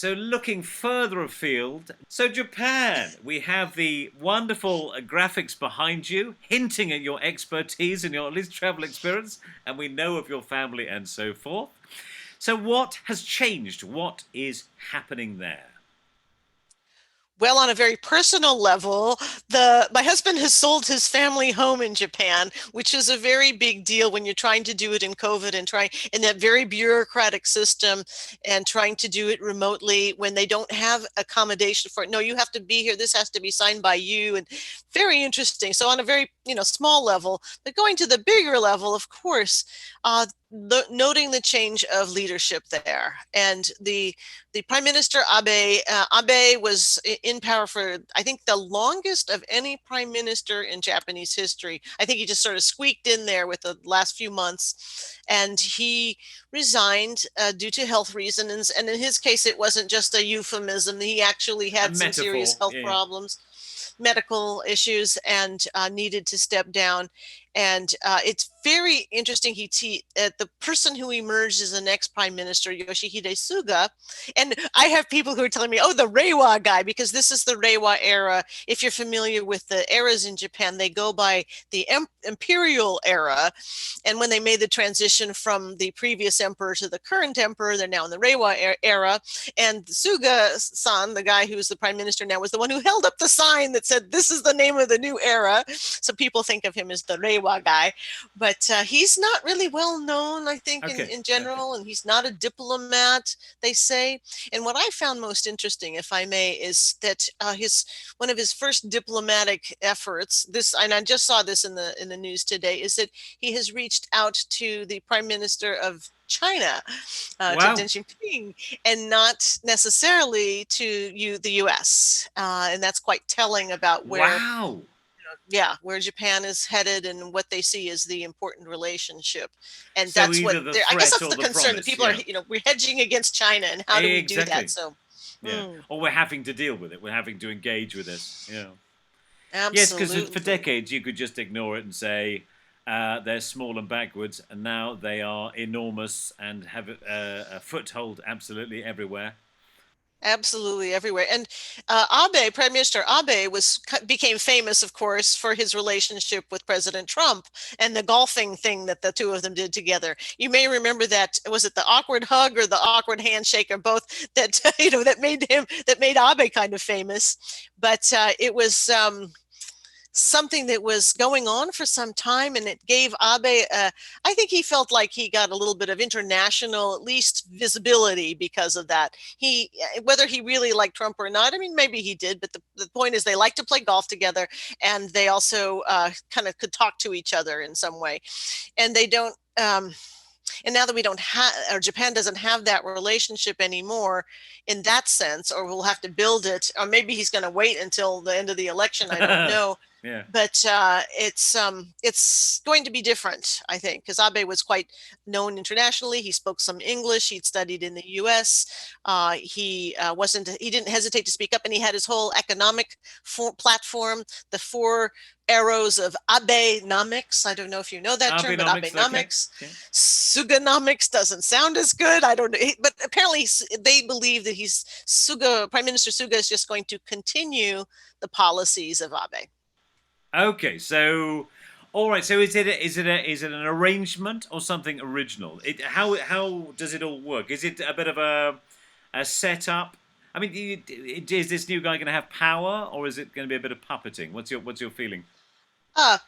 So looking further afield, so Japan, we have the wonderful graphics behind you, hinting at your expertise and your at least travel experience, and we know of your family and so forth. So what has changed? What is happening there? Well, on a very personal level, the my husband has sold his family home in Japan, which is a very big deal when you're trying to do it in COVID and trying in that very bureaucratic system and trying to do it remotely when they don't have accommodation for it. No, you have to be here. This has to be signed by you, and very interesting. So on a very, small level, but going to the bigger level, of course, noting the change of leadership there, and the Prime Minister Abe. Abe was in power for, I think, the longest of any prime minister in Japanese history. I think he just sort of squeaked in there with the last few months, and he resigned due to health reasons. And in his case, it wasn't just a euphemism. He actually A had some serious metaphor, health yeah. problems, medical issues, and needed to step down. And it's very interesting. The person who emerged as the next prime minister, Yoshihide Suga, and I have people who are telling me, "Oh, the Reiwa guy," because this is the Reiwa era. If you're familiar with the eras in Japan, they go by the imperial era. And when they made the transition from the previous emperor to the current emperor, they're now in the Reiwa era. And Suga San, the guy who's the prime minister now, was the one who held up the sign that said, "This is the name of the new era." So people think of him as the Reiwa guy, but he's not really well known, I think, Okay, in okay. general, and he's not a diplomat, they say. And what I found most interesting, if I may, is that his one of his first diplomatic efforts, this, and I just saw this in the news today, is that he has reached out to the Prime Minister of China, to Deng Wow, Xiaoping, and not necessarily to the U.S. And that's quite telling about wow. where Japan is headed and what they see as the important relationship. And So that's what either the I guess threat that's or the the concern that promise, people are, yeah. we're hedging against China, and how do we do that? Exactly. So, Yeah. Or we're having to deal with it. We're having to engage with this. Yeah. Yes, because for absolutely. decades you could just ignore it and say they're small and backwards, and now they are enormous and have a foothold absolutely everywhere. Absolutely everywhere. And Abe, Prime Minister Abe, became famous, of course, for his relationship with President Trump and the golfing thing that the two of them did together. You may remember that, was it the awkward hug or the awkward handshake, or both, that that made Abe kind of famous. But it was something that was going on for some time, and it gave Abe, I think he felt like he got a little bit of international, at least, visibility because of that. Whether he really liked Trump or not, I mean, maybe he did, but the point is they like to play golf together, and they also kind of could talk to each other in some way. And they don't. And now that we don't have, or Japan doesn't have that relationship anymore in that sense, or we'll have to build it, or maybe he's going to wait until the end of the election. I don't know, Yeah. but it's going to be different, I think, because Abe was quite known internationally. He spoke some English. He'd studied in the U.S. He didn't hesitate to speak up, and he had his whole economic platform, the four arrows of Abe-nomics. I don't know if you know that term, but Abenomics, okay. Abe-nomics. Okay. Suganomics doesn't sound as good. I don't know, but apparently they believe that Prime Minister Suga is just going to continue the policies of Abe. Okay, so all right. So is it an arrangement or something original? How does it all work? Is it a bit of a setup? I mean, is this new guy going to have power, or is it going to be a bit of puppeting? What's your feeling? Uh,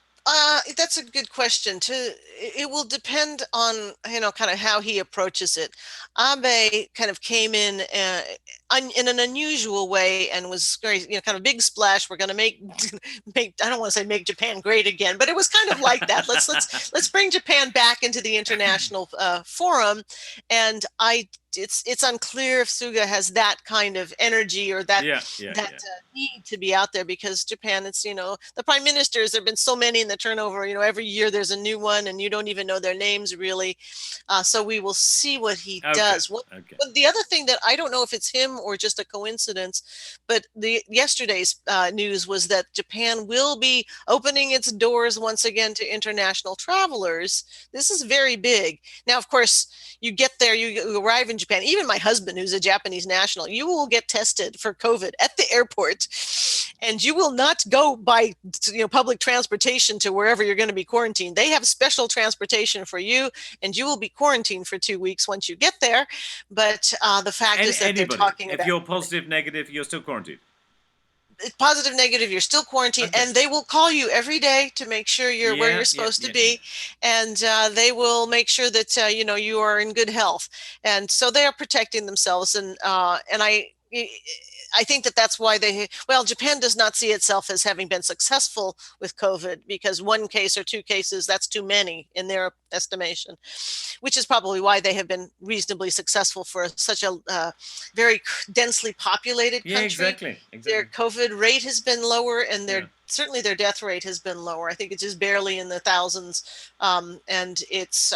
that's a good question. It will depend on, kind of how he approaches it. Abe kind of came in an unusual way and was very, kind of big splash. We're going to make, I don't want to say make Japan great again, but it was kind of like that. Let's bring Japan back into the international forum. And it's unclear if Suga has that kind of energy, or that Yeah, yeah, that yeah. need to be out there, because Japan, it's, the prime ministers, there've been so many in the turnover, every year there's a new one, and you don't even know their names, really. So we will see what he Okay, does. okay. But the other thing that I don't know if it's him or just a coincidence, but the yesterday's news was that Japan will be opening its doors once again to international travelers. This is very big. Now, of course, you get there, you arrive in Japan, even my husband, who's a Japanese national, you will get tested for COVID at the airport, and you will not go by public transportation to wherever you're going to be quarantined. They have special transportation for you, and you will be quarantined for 2 weeks once you get there. But the fact is that they're Anybody, talking if about you're positive, negative, you're still quarantined. positive, negative, you're still quarantined, Okay. and they will call you every day to make sure you're where Yeah, you're yeah, supposed to yeah, yeah. be, and they will make sure that you are in good health, and so they are protecting themselves, and I think that that's why Japan does not see itself as having been successful with COVID, because one case or two cases, that's too many in their estimation, which is probably why they have been reasonably successful for such a very densely populated Yeah, country. exactly, Their exactly. COVID rate has been lower, and Yeah. certainly their death rate has been lower. I think it's just barely in the thousands, and it's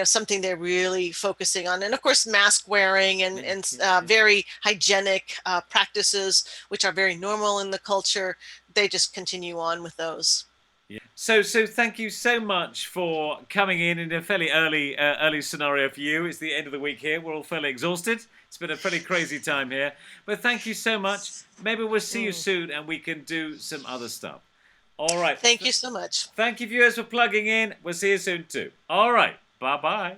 something they're really focusing on. And of course, mask wearing and Yeah, and yeah, uh, yeah. very hygienic practices, which are very normal in the culture. They just continue on with those. Yeah. So thank you so much for coming in a fairly early scenario for you. It's the end of the week here. We're all fairly exhausted. It's been a pretty crazy time here, but thank you so much. Maybe we'll see you Mm. soon and we can do some other stuff. All right. Thank you so much. Thank you, viewers, for plugging in. We'll see you soon too. All right. Bye bye.